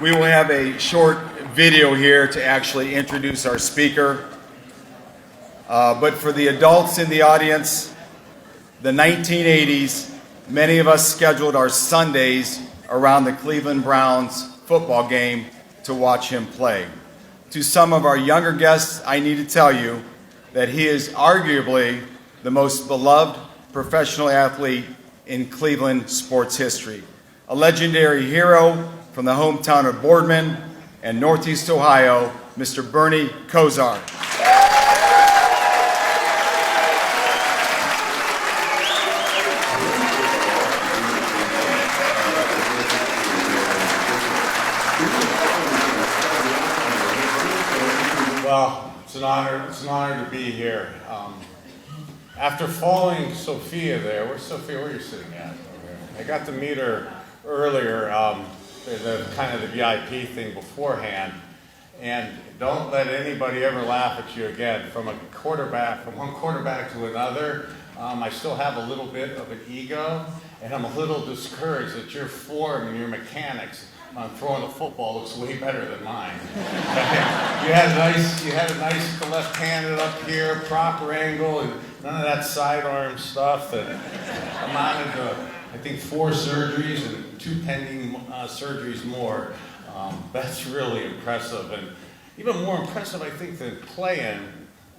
We will have a short video here to actually introduce our speaker. But for the adults in the audience, the 1980s, many of us scheduled our Sundays around the Cleveland Browns football game to watch him play. To some of our younger guests, I need to tell you that he is arguably the most beloved professional athlete in Cleveland sports history. A legendary hero from the hometown of Boardman and Northeast Ohio, Mr. Bernie Kosar. Well, it's an honor to be here. After following Sophia there, where's Sophia? Where are you sitting at? I got to meet her earlier, the kind of the VIP thing beforehand, and don't let anybody ever laugh at you again. From one quarterback to another, I still have a little bit of an ego, and I'm a little discouraged that your form and your mechanics on throwing the football looks way better than mine. You had a nice left-handed up here, proper angle, and none of that sidearm stuff that amounted to, I think, 4 surgeries and 2 pending surgeries more. That's really impressive. And even more impressive, I think, than playing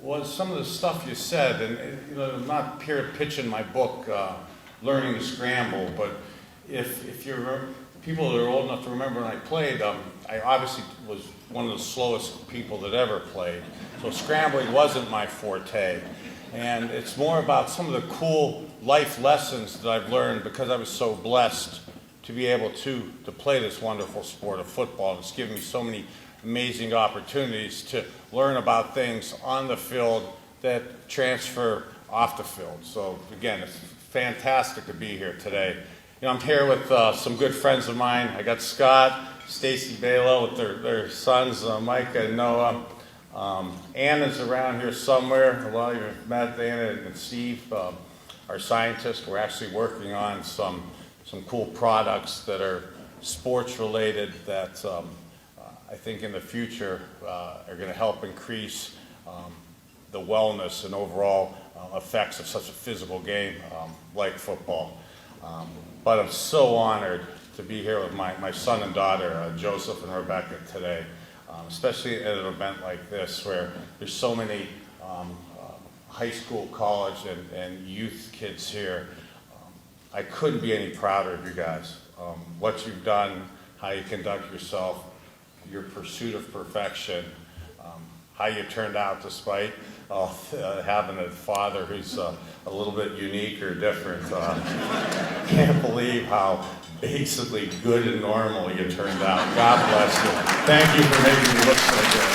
was some of the stuff you said. And I'm not here pitching my book, Learning to Scramble, but if you're people that are old enough to remember when I played, I obviously was one of the slowest people that ever played. So scrambling wasn't my forte. And it's more about some of the cool life lessons that I've learned because I was so blessed to be able to play this wonderful sport of football. It's given me so many amazing opportunities to learn about things on the field that transfer off the field. So again, it's fantastic to be here today. I'm here with some good friends of mine. I got Scott, Stacy Balo with their sons, Micah and Noah. Anna's around here somewhere. A lot of you have met Anna and Steve, our scientists. We're actually working on some cool products that are sports related that I think in the future are going to help increase the wellness and overall effects of such a physical game like football. But I'm so honored to be here with my son and daughter, Joseph and Rebecca, today, especially at an event like this where there's so many high school, college, and youth kids here. I couldn't be any prouder of you guys. What you've done, how you conduct yourself, your pursuit of perfection, how you turned out despite having a father who's a little bit unique or different. Can't believe how basically good and normal you turned out. God bless you. Thank you for making me look so good.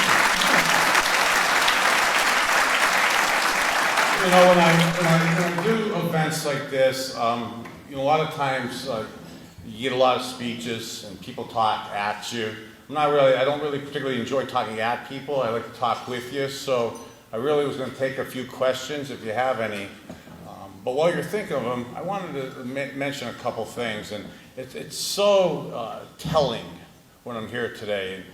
When I do events like this, a lot of times you get a lot of speeches and people talk at you. I don't really particularly enjoy talking at people. I like to talk with you. So I really was going to take a few questions if you have any. But while you're thinking of them, I wanted to mention a couple things. And it's so telling when I'm here today.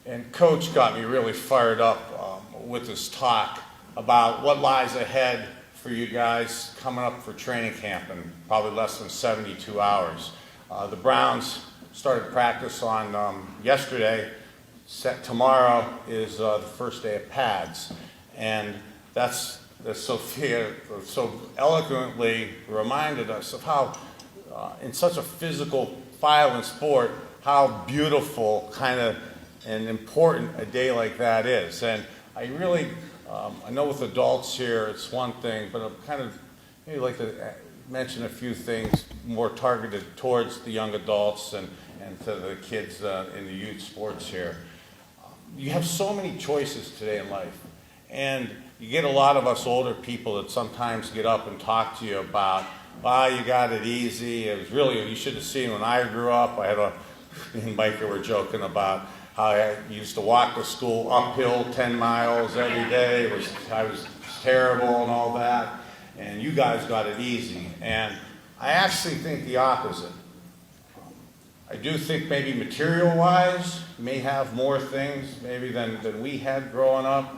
And Coach got me really fired up with this talk about what lies ahead for you guys coming up for training camp in probably less than 72 hours. The Browns started practice on yesterday. Tomorrow is the first day of pads. And that's Sophia so eloquently reminded us of how, in such a physical, violent sport, how beautiful and important a day like that is. And I really, I know with adults here it's one thing, but I'm maybe like to mention a few things more targeted towards the young adults and to the kids in the youth sports here. You have so many choices today in life. And you get a lot of us older people that sometimes get up and talk to you about, you got it easy. It was really, you should have seen when I grew up. Me and Micah were joking about how I used to walk to school uphill 10 miles every day. I was terrible and all that. And you guys got it easy. And I actually think the opposite. I do think maybe material-wise, may have more things maybe than we had growing up,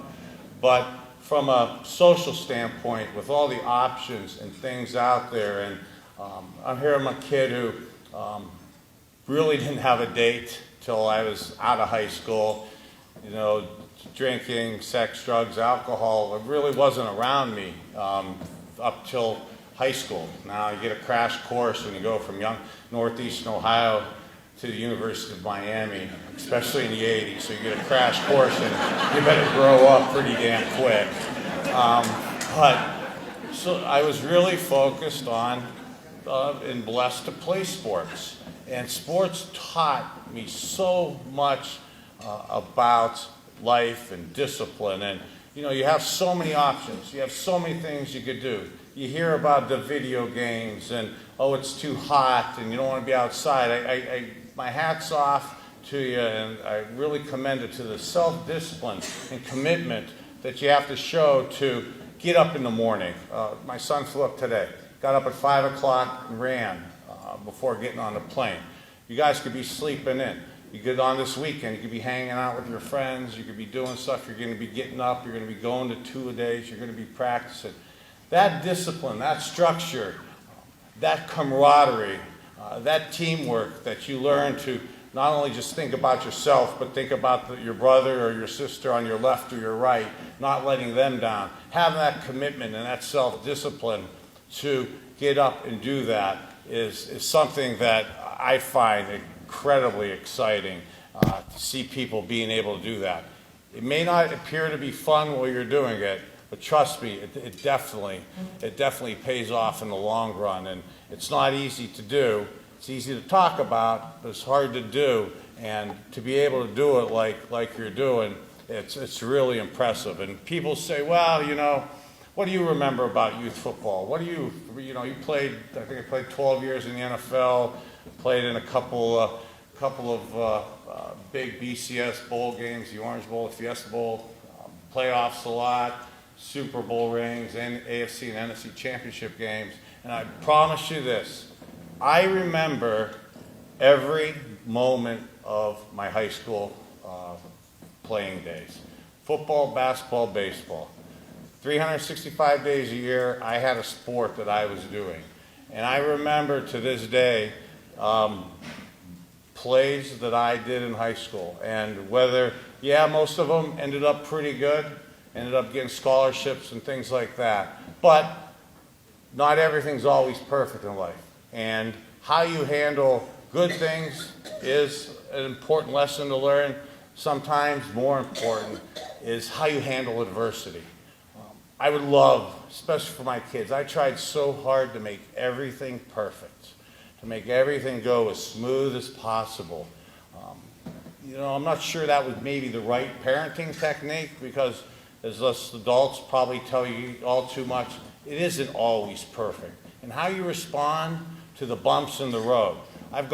but from a social standpoint, with all the options and things out there, and I'm a kid who really didn't have a date till I was out of high school. You know, drinking, sex, drugs, alcohol, it really wasn't around me up till high school. Now you get a crash course when you go from northeastern Ohio to the University of Miami, especially in the 80s, so you get a crash course and you better grow up pretty damn quick. So I was really focused on and blessed to play sports. And sports taught me so much about life and discipline. And you know, you have so many options. You have so many things you could do. You hear about the video games and, oh, it's too hot and you don't want to be outside. My hat's off to you, and I really commend it to the self-discipline and commitment that you have to show to get up in the morning. My son flew up today. Got up at 5 o'clock and ran before getting on the plane. You guys could be sleeping in. You get on this weekend, you could be hanging out with your friends, you could be doing stuff, you're going to be getting up, you're going to be going to 2-a-days, you're going to be practicing. That discipline, that structure, that camaraderie, that teamwork that you learn to not only just think about yourself, but think about your brother or your sister on your left or your right, not letting them down. Having that commitment and that self-discipline to get up and do that is something that I find incredibly exciting to see people being able to do that. It may not appear to be fun while you're doing it, but trust me, it definitely pays off in the long run. And it's not easy to do. It's easy to talk about, but it's hard to do. And to be able to do it like you're doing, it's really impressive. And people say, well, you know, what do you remember about youth football? What do you played, I think I played 12 years in the NFL, played in a couple of big BCS bowl games, the Orange Bowl, the Fiesta Bowl, playoffs a lot, Super Bowl rings, and AFC and NFC championship games. And I promise you this, I remember every moment of my high school playing days. Football, basketball, baseball. 365 days a year, I had a sport that I was doing. And I remember to this day plays that I did in high school. And whether, most of them ended up pretty good, ended up getting scholarships and things like that. But not everything's always perfect in life. And how you handle good things is an important lesson to learn. Sometimes more important is how you handle adversity. I would love, especially for my kids, I tried so hard to make everything perfect, to make everything go as smooth as possible. I'm not sure that was maybe the right parenting technique, because as us adults probably tell you all too much, it isn't always perfect. And how you respond to the bumps in the road. I've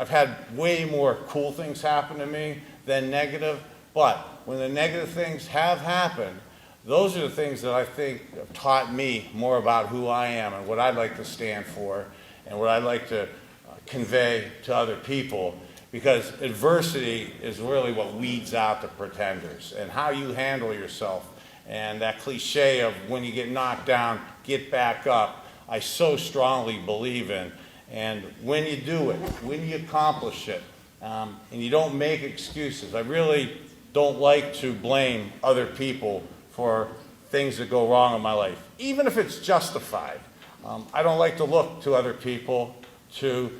had way more cool things happen to me than negative, but when the negative things have happened, those are the things that I think have taught me more about who I am and what I'd like to stand for and what I'd like to convey to other people, because adversity is really what weeds out the pretenders, and how you handle yourself. And that cliche of when you get knocked down, get back up, I so strongly believe in. And when you do it, when you accomplish it, and you don't make excuses, I really don't like to blame other people for things that go wrong in my life, even if it's justified. I don't like to look to other people to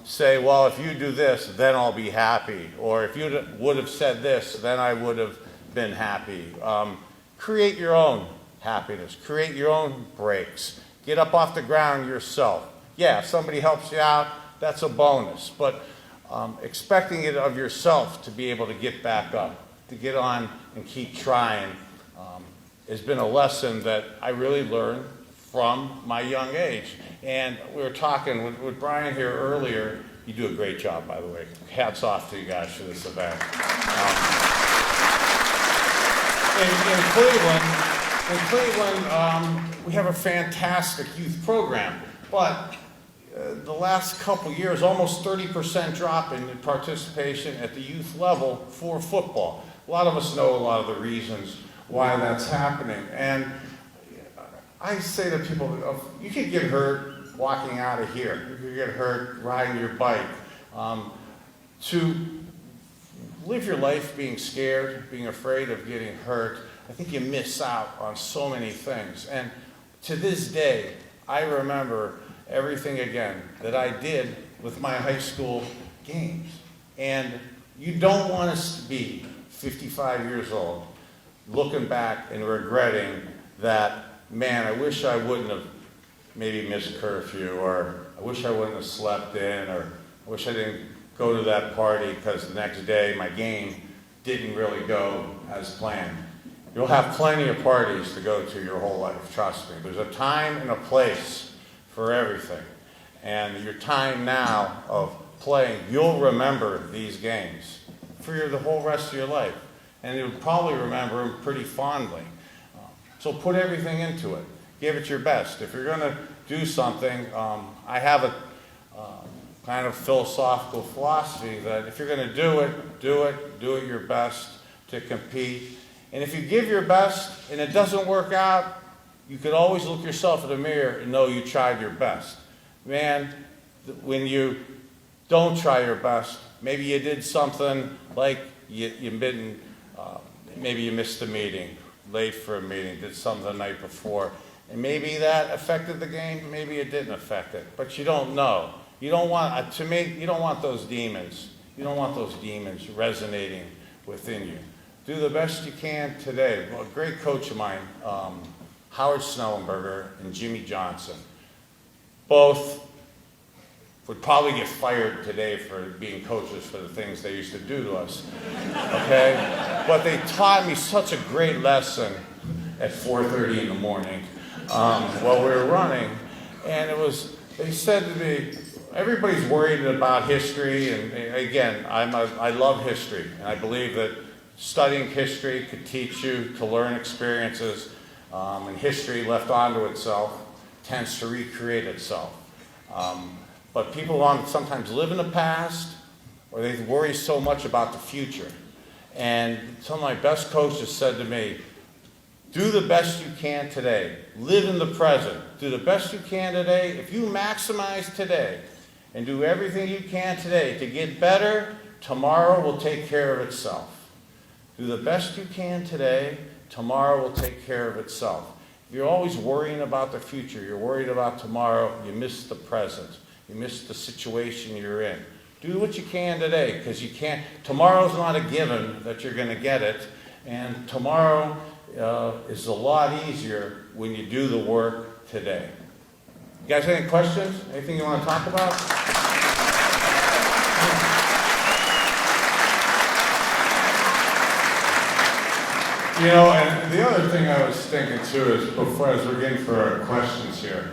say, well, if you do this, then I'll be happy. Or if you would have said this, then I would have been happy. Create your own happiness. Create your own breaks. Get up off the ground yourself. Yeah, if somebody helps you out, that's a bonus. But expecting it of yourself to be able to get back up, to get on and keep trying, has been a lesson that I really learned from my young age. And we were talking with Brian here earlier. You do a great job, by the way. Hats off to you guys for this event. In Cleveland, we have a fantastic youth program, but the last couple years, almost 30% drop in participation at the youth level for football. A lot of us know a lot of the reasons why that's happening. And I say to people, you could get hurt walking out of here. You could get hurt riding your bike. To live your life being scared, being afraid of getting hurt, I think you miss out on so many things. And to this day, I remember everything again that I did with my high school games. And you don't want us to be 55 years old looking back and regretting that, man, I wish I wouldn't have maybe missed curfew, or I wish I wouldn't have slept in, or I wish I didn't go to that party because the next day my game didn't really go as planned. You'll have plenty of parties to go to your whole life, trust me. There's a time and a place for everything. And your time now of playing, you'll remember these games for the whole rest of your life. And you'll probably remember them pretty fondly. So put everything into it. Give it your best. If you're going to do something, I have a kind of philosophical philosophy that if you're going to do it your best to compete. And if you give your best and it doesn't work out, you could always look yourself in the mirror and know you tried your best. Man, when you don't try your best, maybe you did something like maybe you missed a meeting, late for a meeting, did something the night before, and maybe that affected the game, maybe it didn't affect it, but you don't know. You don't want, to me, you don't want those demons. You don't want those demons resonating within you. Do the best you can today. Well, a great coach of mine, Howard Snellenberger and Jimmy Johnson, both would probably get fired today for being coaches for the things they used to do to us, okay? But they taught me such a great lesson at 4:30 in the morning while we were running, and they said to me, everybody's worried about history, and again, I love history, and I believe that studying history could teach you to learn experiences, and history left onto itself tends to recreate itself. But people want to sometimes live in the past, or they worry so much about the future. And some of my best coaches said to me, do the best you can today. Live in the present. Do the best you can today. If you maximize today and do everything you can today to get better, tomorrow will take care of itself. Do the best you can today, tomorrow will take care of itself. If you're always worrying about the future, you're worried about tomorrow, you miss the present. You miss the situation you're in. Do what you can today, because you can't. Tomorrow's not a given that you're going to get it, and tomorrow is a lot easier when you do the work today. You guys have any questions? Anything you want to talk about? You know, and the other thing I was thinking too is, before as we're getting for our questions here,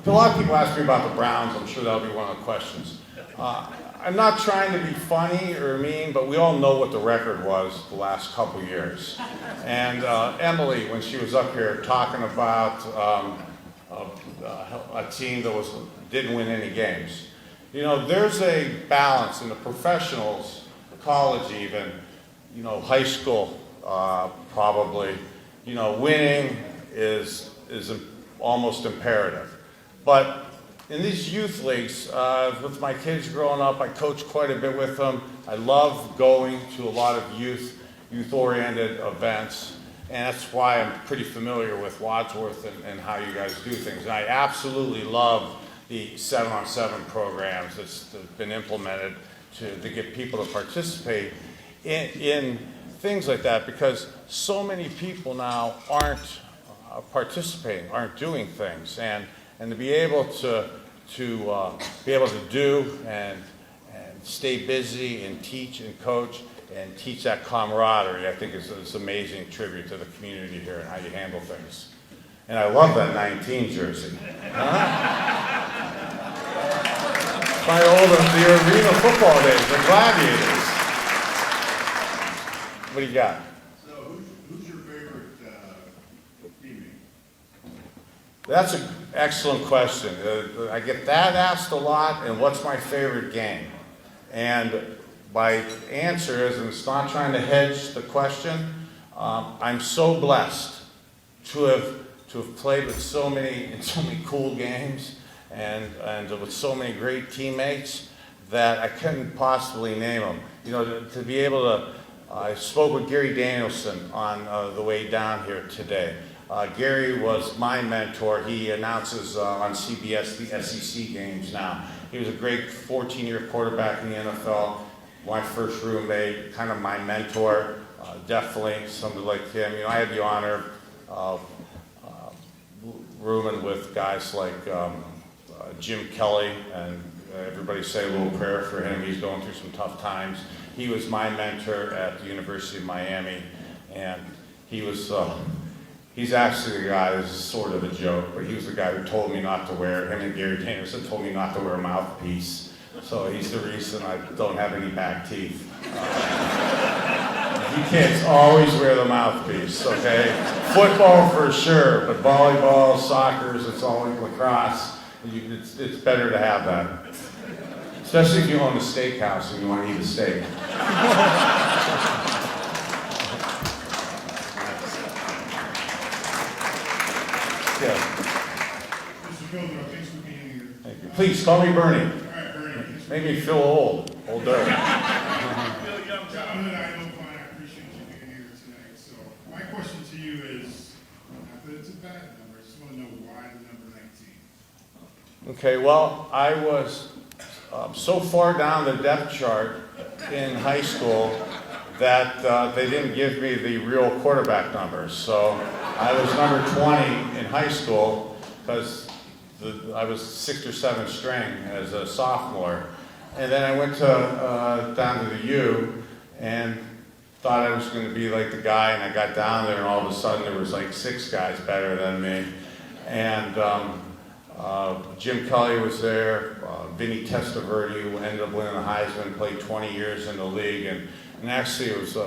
a lot of people ask me about the Browns. I'm sure that'll be one of the questions. I'm not trying to be funny or mean, but we all know what the record was the last couple years. And Emily, when she was up here talking about a team that didn't win any games, you know, there's a balance in the professionals, college even, you know, high school probably, you know, winning is almost imperative. But in these youth leagues, with my kids growing up, I coach quite a bit with them. I love going to a lot of youth-oriented events, and that's why I'm pretty familiar with Wadsworth and how you guys do things. And I absolutely love the 7-on-7 programs that's been implemented to get people to participate in things like that, because so many people now aren't participating, aren't doing things, and to be able to do and stay busy and teach and coach and teach that camaraderie, I think is an amazing tribute to the community here and how you handle things. And I love that 19 jersey. My the arena football days, the Gladiators. What do you got? So who's your favorite teammate? That's an excellent question. I get that asked a lot, and what's my favorite game? And my answer is, and it's not trying to hedge the question, I'm so blessed to have played with so many cool games and with so many great teammates that I couldn't possibly name them. You know, to be able to, I spoke with Gary Danielson on the way down here today. Gary was my mentor. He announces on CBS the SEC games now. He was a great 14-year quarterback in the NFL. My first roommate, kind of my mentor, definitely somebody like him. You know, I had the honor of rooming with guys like Jim Kelly, and everybody say a little prayer for him. He's going through some tough times. He was my mentor at the University of Miami, and he was. He's actually the guy, this is sort of a joke, but he was the guy who told me not to wear, him and Gary Danielson told me not to wear a mouthpiece. So he's the reason I don't have any back teeth. You kids always wear the mouthpiece, okay? Football for sure, but volleyball, soccer, it's always lacrosse. It's better to have that. Especially if you own a steakhouse and you want to eat a steak. Yeah. Mr. Philbrook, thanks for being here. Thank you. Please call me Bernie. All right, Bernie. Make me feel older. John and I know fine. I appreciate you being here tonight. So my question to you is, not that it's a bad number, I just want to know why the number 19. Okay, well, I was so far down the depth chart in high school that they didn't give me the real quarterback numbers. So I was number 20 in high school because I was 6th or 7th string as a sophomore. And then I went to down to the U and thought I was going to be like the guy, and I got down there and all of a sudden there was like 6 guys better than me. And Jim Kelly was there, Vinny Testaverde, who ended up winning the Heisman, played 20 years in the league, and actually it was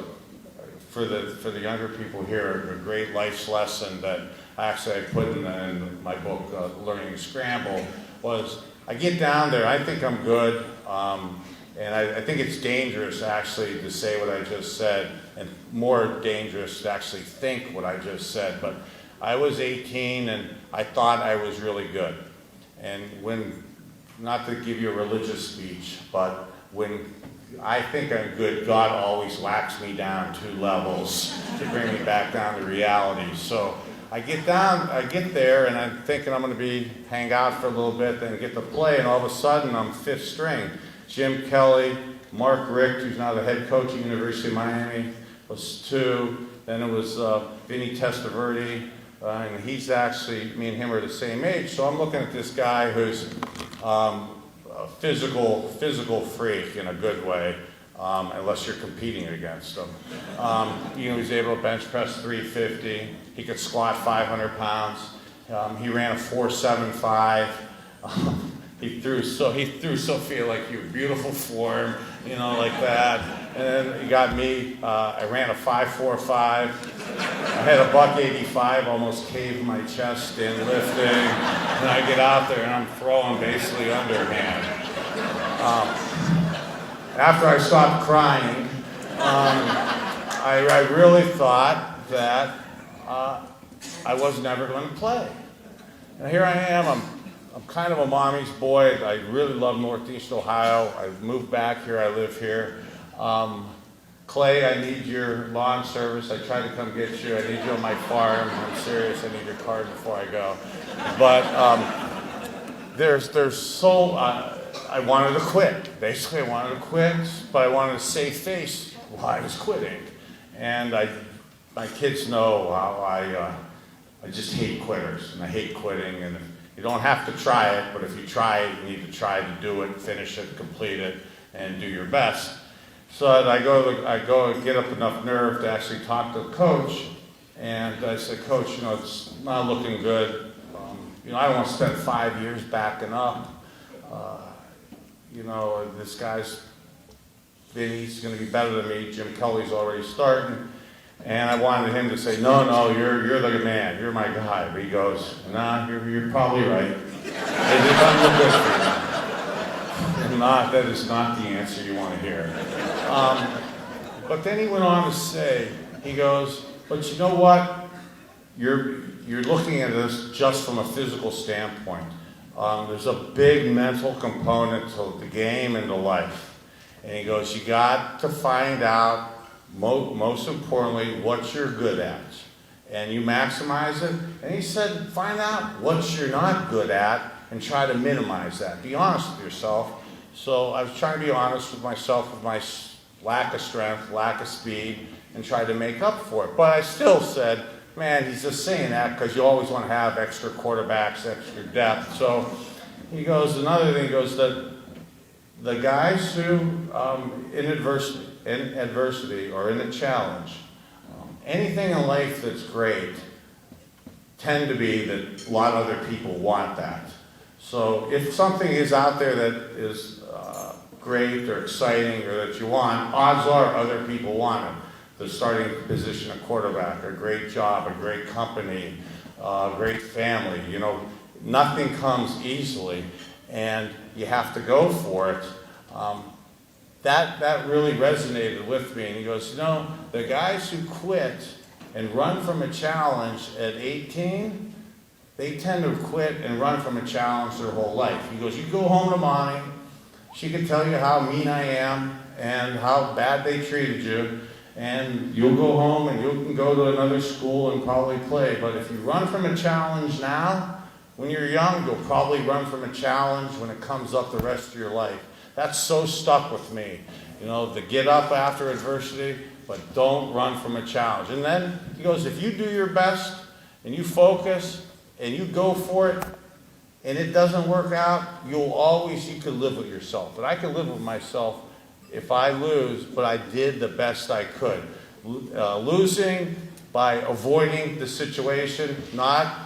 for the younger people here a great life's lesson that I put in my book, Learning to Scramble, was I get down there, I think I'm good, and I think it's dangerous actually to say what I just said, and more dangerous to actually think what I just said, but I was 18 and I thought I was really good. And when, not to give you a religious speech, but when I think I'm good, God always whacks me down 2 levels to bring me back down to reality. So I get there and I'm thinking I'm going to hang out for a little bit, then get to play, and all of a sudden I'm 5th string. Jim Kelly, Mark Richt, who's now the head coach at University of Miami, was 2. Then it was Vinny Testaverde, and he's actually, me and him are the same age. So I'm looking at this guy who's a physical freak in a good way, unless you're competing against him. You know, he's able to bench press 350. He could squat 500 pounds. He ran a 4.75. He threw Sophia like you, beautiful form, you know, like that. And then he got me. I ran a 5.45. I had a $185, almost caved my chest in lifting. And I get out there and I'm throwing basically underhand. After I stopped crying, I really thought that I was never going to play. And here I am. I'm kind of a mommy's boy. I really love Northeast Ohio. I moved back here. I live here. Clay, I need your lawn service. I tried to come get you. I need you on my farm. I'm serious. I need your card before I go. But I wanted to quit. Basically, I wanted to quit, but I wanted to save face while I was quitting. And my kids know how I just hate quitters, and I hate quitting. And you don't have to try it, but if you try it, you need to try to do it, finish it, complete it, and do your best. So I go get up enough nerve to actually talk to the coach, and I said, Coach, you know, it's not looking good. You know, I don't want to spend 5 years backing up. You know, this guy's Vinny's going to be better than me. Jim Kelly's already starting. And I wanted him to say, no, you're the man, you're my guy. But he goes, nah, you're probably right. It doesn't look good for you. That is not the answer you want to hear. But then he went on to say, he goes, but you know what? You're looking at this just from a physical standpoint. There's a big mental component to the game and to life. And he goes, you got to find out, most importantly, what you're good at. And you maximize it. And he said, find out what you're not good at and try to minimize that. Be honest with yourself. So I was trying to be honest with myself with my lack of strength, lack of speed, and try to make up for it. But I still said, man, he's just saying that because you always want to have extra quarterbacks, extra depth. So he goes, another thing, he goes that the guys who, in adversity or in a challenge, anything in life that's great, tend to be that a lot of other people want that. So if something is out there that is great or exciting or that you want, odds are other people want it. The starting position of quarterback, a great job, a great company, a great family. You know, nothing comes easily, and you have to go for it. That really resonated with me. And he goes, you know, the guys who quit and run from a challenge at 18, they tend to quit and run from a challenge their whole life. He goes, you go home to mommy, she can tell you how mean I am and how bad they treated you, and you'll go home and you can go to another school and probably play. But if you run from a challenge now, when you're young, you'll probably run from a challenge when it comes up the rest of your life. That's so stuck with me. You know, to get up after adversity, but don't run from a challenge. And then he goes, if you do your best and you focus and you go for it and it doesn't work out, you can live with yourself. And I can live with myself if I lose, but I did the best I could. Losing by avoiding the situation, not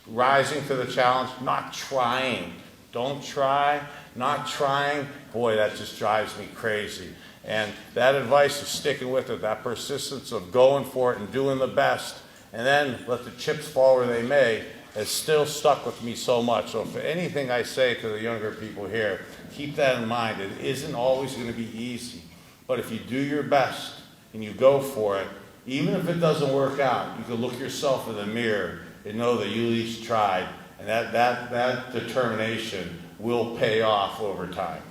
rising to the challenge, not trying. Don't try, not trying. Boy, that just drives me crazy. And that advice of sticking with it, that persistence of going for it and doing the best, and then let the chips fall where they may, has still stuck with me so much. So for anything I say to the younger people here, keep that in mind. It isn't always going to be easy. But if you do your best and you go for it, even if it doesn't work out, you can look yourself in the mirror and know that you at least tried. And that determination will pay off over time.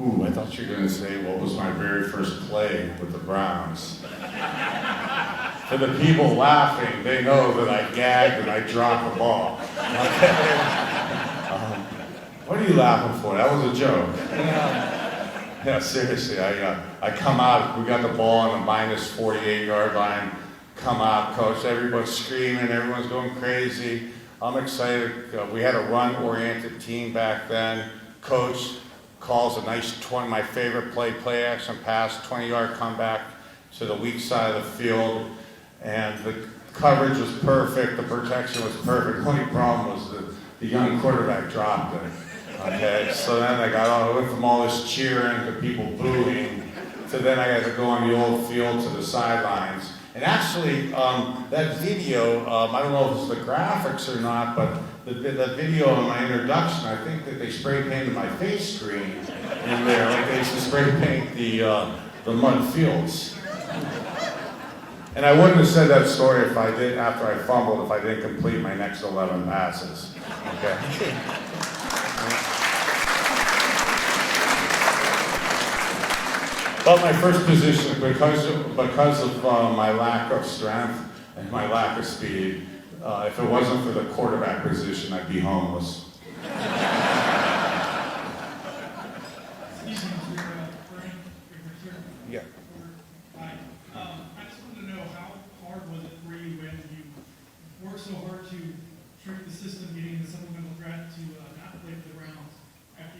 Ooh, I thought you were going to say, what was my very first play with the Browns? For the people laughing, they know that I gagged and I dropped the ball. Okay? What are you laughing for? That was a joke. Yeah, seriously, I come out, we got the ball on the minus 48-yard line, come out, coach, everyone's screaming, everyone's going crazy. I'm excited. We had a run-oriented team back then. Coach calls a nice my favorite play action pass, 20-yard comeback to the weak side of the field, and the coverage was perfect, the protection was perfect. The only problem was the young quarterback dropped it. Okay, so then I went from all this cheering to people booing, to then I got to go on the old field to the sidelines. And actually, that video, I don't know if it's the graphics or not, but the video in my introduction, I think that they spray painted my face screen in there, like they used to spray paint the mud fields. And I wouldn't have said that story if I did, after I fumbled, if I didn't complete my next 11 passes. Okay. But my first position, because of my lack of strength and my lack of speed, if it wasn't for the quarterback position, I'd be homeless. Yeah. Hi. I just wanted to know, how hard was it for you when you worked so hard to trick the system, getting the supplemental grant to not play for the Browns after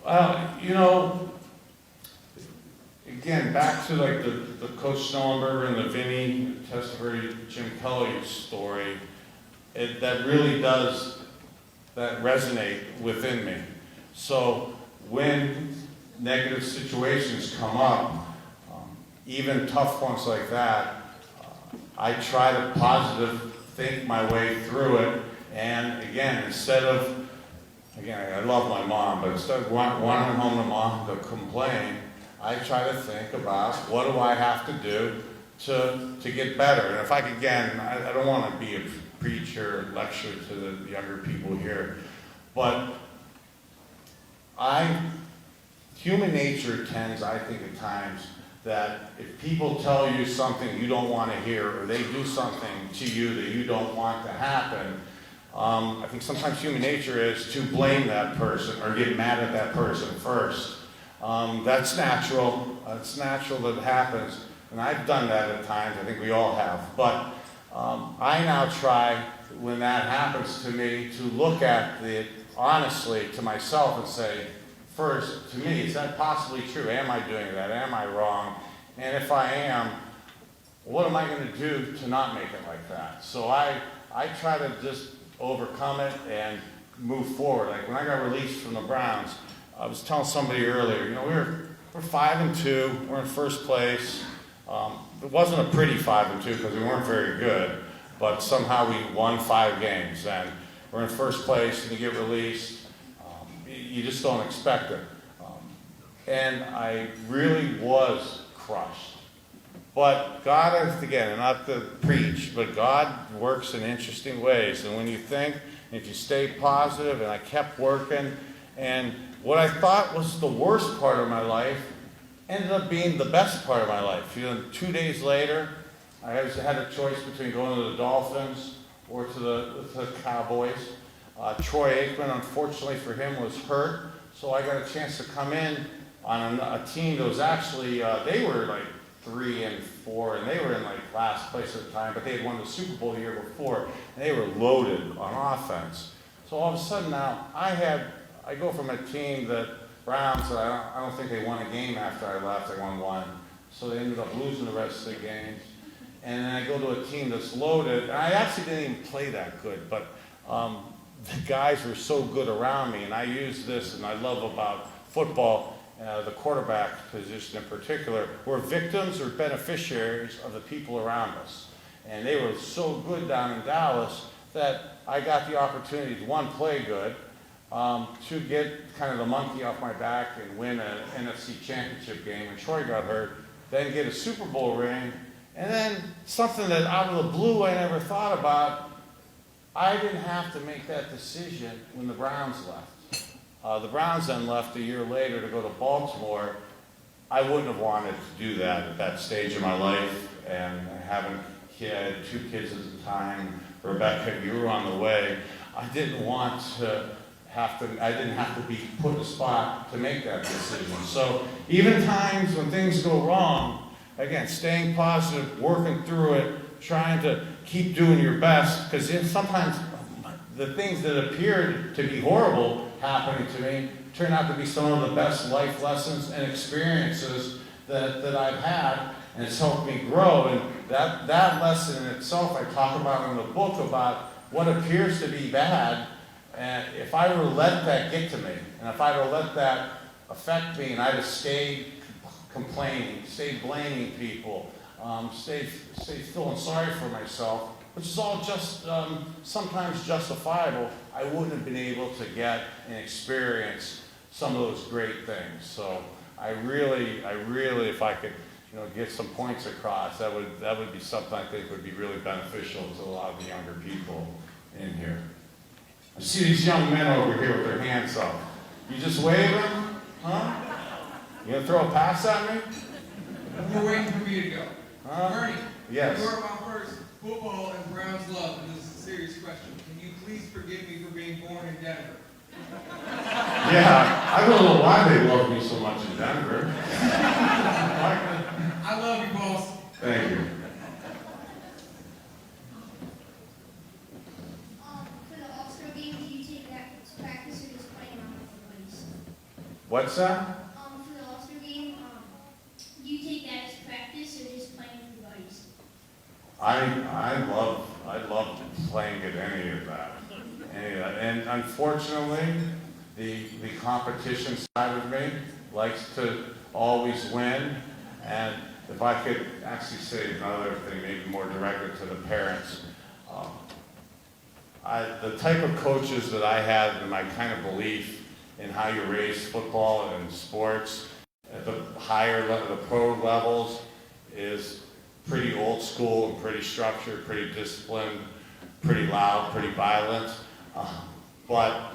You know, again, back to like the Coach Snellenberger and the Vinny Testaverde, Jim Kelly story, that really does that resonate within me. So when negative situations come up, even tough ones like that, I try to positive think my way through it. And again, I love my mom, but instead of wanting home to mom to complain, I try to think about what do I have to do to get better. And if I could, again, I don't want to be a preacher, lecture to the younger people here, but human nature tends, I think at times, that if people tell you something you don't want to hear, or they do something to you that you don't want to happen, I think sometimes human nature is to blame that person or get mad at that person first. That's natural. It's natural that it happens. And I've done that at times. I think we all have. But I now try, when that happens to me, to look at it honestly to myself and say, first, to me, is that possibly true? Am I doing that? Am I wrong? And if I am, what am I going to do to not make it like that? So I try to just overcome it and move forward. Like when I got released from the Browns, I was telling somebody earlier, you know, we're 5-2, we're in first place. It wasn't a pretty 5-2 because we weren't very good, but somehow we won 5 games, and we're in first place, and you get released. You just don't expect it. And I really was crushed. But God, again, not to preach, but God works in interesting ways. And when you think, if you stay positive, and I kept working, and what I thought was the worst part of my life ended up being the best part of my life. You know, 2 days later, I had a choice between going to the Dolphins or to the Cowboys. Troy Aikman, unfortunately for him, was hurt, so I got a chance to come in on a team that was actually, they were like 3-4, and they were in like last place at the time, but they had won the Super Bowl the year before, and they were loaded on offense. So all of a sudden now, I go from a team that Browns, I don't think they won a game after I left. They won 1. So they ended up losing the rest of the games. And then I go to a team that's loaded. And I actually didn't even play that good, but the guys were so good around me. And I use this, and I love about football, the quarterback position in particular. We're victims or beneficiaries of the people around us. And they were so good down in Dallas that I got the opportunity to, 1, play good, to get kind of the monkey off my back and win an NFC championship game when Troy got hurt, then get a Super Bowl ring, and then something that out of the blue I never thought about, I didn't have to make that decision when the Browns left. The Browns then left a year later to go to Baltimore. I wouldn't have wanted to do that at that stage of my life, and having 2 kids at the time, Rebecca, you were on the way. I didn't have to be put in a spot to make that decision. So even times when things go wrong, again, staying positive, working through it, trying to keep doing your best, because sometimes the things that appeared to be horrible happening to me turn out to be some of the best life lessons and experiences that I've had, and it's helped me grow. And that lesson in itself I talk about in the book, about what appears to be bad. And if I were to let that get to me, and if I were to let that affect me, and I'd have stayed complaining, stayed blaming people, stayed feeling sorry for myself, which is all just sometimes justifiable, I wouldn't have been able to get and experience some of those great things. So I really, if I could, get some points across, that would be something I think would be really beneficial to a lot of the younger people in here. I see these young men over here with their hands up. You just wave them? Huh? You gonna throw a pass at me? You're waiting for me to go. Bernie, Yes. you're my first football and Browns love, and this is a serious question. Can you please forgive me for being born in Denver? Yeah, I don't know why they love me so much in Denver. I love you, boss. Thank you. For the All-Star game, do you take that practice or just playing around with the buddies? What's that? For the All-Star game, do you take that as practice or just playing with your buddies? I love playing at any of that. And unfortunately, the competition side of me likes to always win. And if I could actually say another thing, maybe more directed to the parents, the type of coaches that I have and my kind of belief in how you raise football and sports at the higher level, the pro levels, is pretty old school and pretty structured, pretty disciplined, pretty loud, pretty violent. But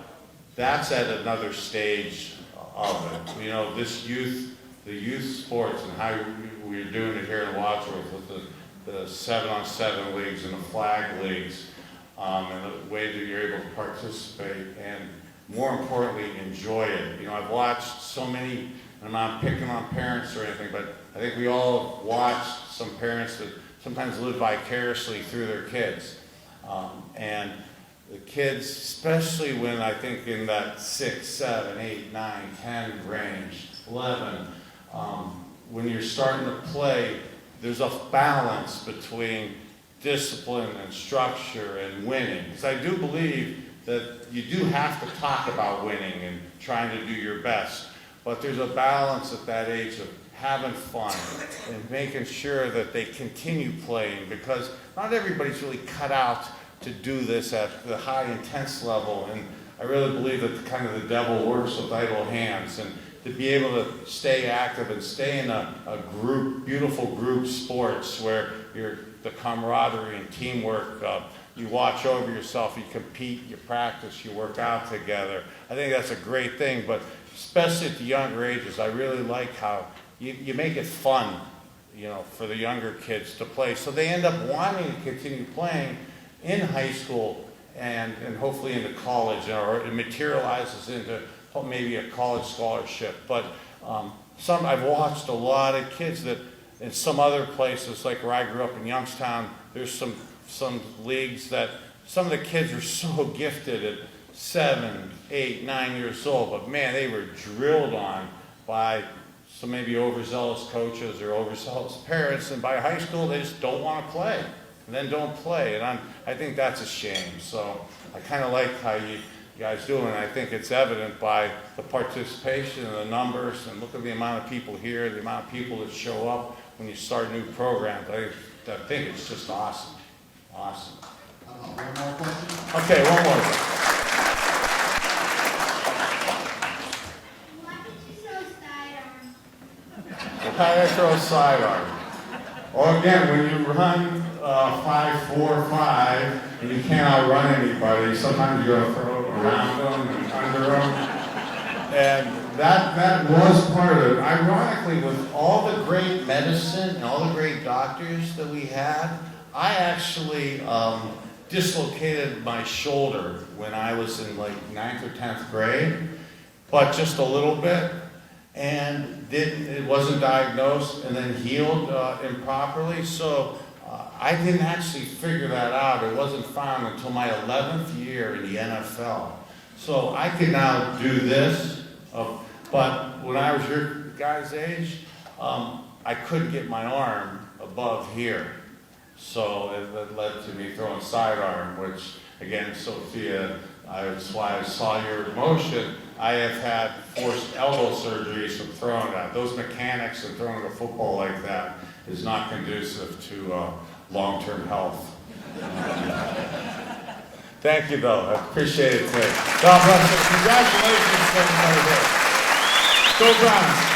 that's at another stage of it. You know, this youth, the youth sports and how we're doing it here in Wadsworth with the 7-on-7 leagues and the flag leagues, and the way that you're able to participate and more importantly, enjoy it. You know, I've watched so many, and I'm not picking on parents or anything, but I think we all have watched some parents that sometimes live vicariously through their kids. And the kids, especially when I think in that 6, 7, 8, 9, 10 range, 11, when you're starting to play, there's a balance between discipline and structure and winning. Because I do believe that you do have to talk about winning and trying to do your best. But there's a balance at that age of having fun and making sure that they continue playing, because not everybody's really cut out to do this at the high intense level. And I really believe that kind of the devil works with idle hands, and to be able to stay active and stay in a group, beautiful group sports where the camaraderie and teamwork, you watch over yourself, you compete, you practice, you work out together. I think that's a great thing, but especially at the younger ages, I really like how you make it fun, you know, for the younger kids to play. So they end up wanting to continue playing in high school and hopefully into college, or it materializes into maybe a college scholarship. But I've watched a lot of kids that in some other places, like where I grew up in Youngstown, there's some leagues that some of the kids are so gifted at 7, 8, 9 years old, but man, they were drilled on by some maybe overzealous coaches or overzealous parents, and by high school they just don't want to play, and then don't play, and I think that's a shame. So I kind of like how you guys do it, and I think it's evident by the participation and the numbers, and look at the amount of people here, the amount of people that show up when you start new programs. I think it's just awesome. Awesome. One more question? Okay, one more. Why did you throw sidearm? Why I throw sidearm? Well, again, when you run 5-4-5 and you can't outrun anybody, sometimes you got to throw around them and under them. And that was part of it. Ironically, with all the great medicine and all the great doctors that we had, I actually dislocated my shoulder when I was in like 9th or 10th grade, but just a little bit, and it wasn't diagnosed and then healed improperly. So I didn't actually figure that out. It wasn't found until my 11th year in the NFL. So I can now do this, but when I was your guys' age, I couldn't get my arm above here. So it led to me throwing sidearm, which, again, Sophia, that's why I saw your emotion. I have had forced elbow surgeries from throwing that. Those mechanics of throwing a football like that is not conducive to long-term health. Thank you, though. I appreciate it today. God bless you. Congratulations to everybody here. Go Browns.